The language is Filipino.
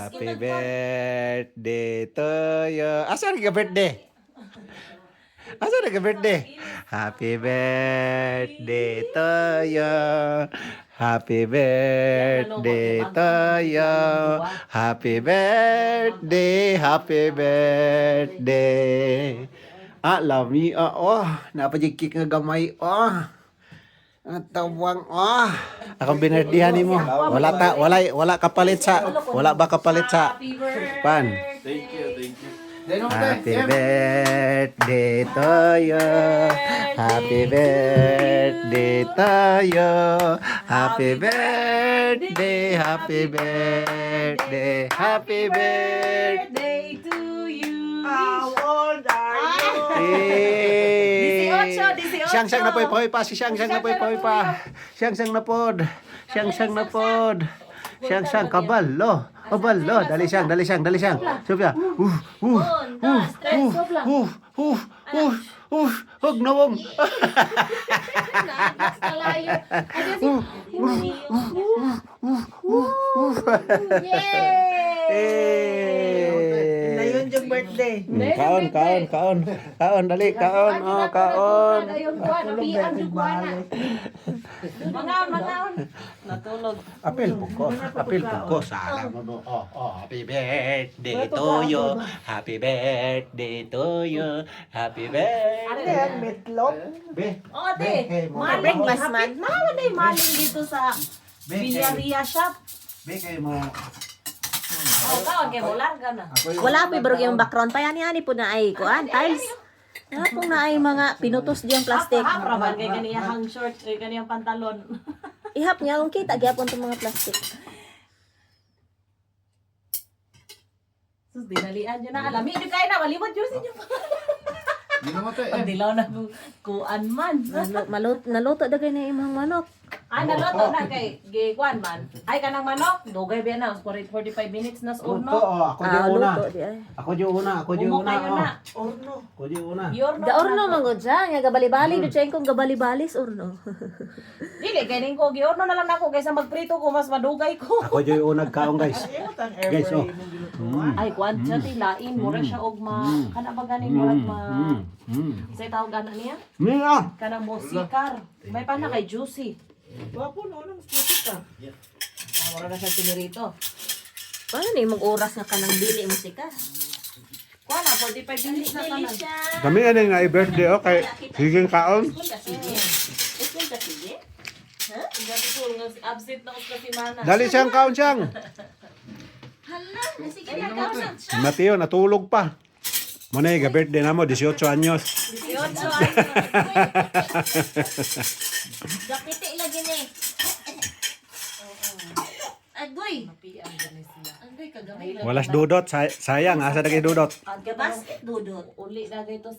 Happy birthday to you. Asa ka birthday? Asa ka birthday? Happy birthday to you. Happy birthday to you. Happy birthday, happy birthday. Lami oh, napajikik nga gamay Ang tawang akong binardihan nimo. Wala kapalit sa pan. Thank you. Happy birthday to you. Happy birthday to you. Happy birthday, happy birthday, happy birthday. Day to you. How old are you? Siyang na poy pa si Siyang na poy pa. Siyang na pod. Siyang kabalo. Dali siyang. Sofia. Hug nawong. Ngayon yung birthday. Kaon, dali, kaon. Kaon. Mangaon. Natulog. Apil po ko. Sala mo no. Happy birthday to you. Happy birthday to you. Happy birthday. Ano yan? Meatloaf? Oo, ate. Maling man. Naman ay maling dito sa Villaria shop. Kay mo. Kaon kay mo larga na. Wala pa barog yung background pa yan po na ay kuan tiles. Wala pong na ay mga pinutos diyang plastic. Raman kay kaniyang short, kay kaniyang pantalon. Ihap niya kung kita gyapon tong mga plastic. Sus dinalian niyo na alami di kay na malimot jud sa inyo. Pag dilaw na kuan man. Naluto dagay na imong manok. Naluto na kay gikuan man. Ay kanang manok, dugay ba na 45 minutes na sa urno. Ako di una. Luto di ay. Ako di una. Kayo na. Orno. Ako di una. Yorno. Da orno mangod siya, nga gabali-bali do siya kung gabali-balis orno. Dili kay ning ko giorno na lang nako kaysa magprito ko mas madugay ko. Ako di una kaon guys. Ayun ang Guys, airfryer mong ginuto. Ay kuan siya tilain mura siya og kana ba ganing murag Say tawag gana niya? Mira. Kanang mosikar. May pa na kay juicy. Wapo na lang sa Mura na siya tinirito. Paano ni imong oras nga kanang dili mo sika? Kuan na 45 minutes na tanan. Kami ano nga birthday kay sige kaon. Gabi ko nga absent na us kasi mana. Dali siyang kaon siyang. Sige na kaon. Mateo natulog pa. Muna yung birthday na mo, 18 anyos. 18 ay. Gapiti lagi ni. Agoy. Mapian gani siya. Agoy kagamay. Walas dudot, sayang, asa na kayo dudot. Basket dudot. Uli na gayto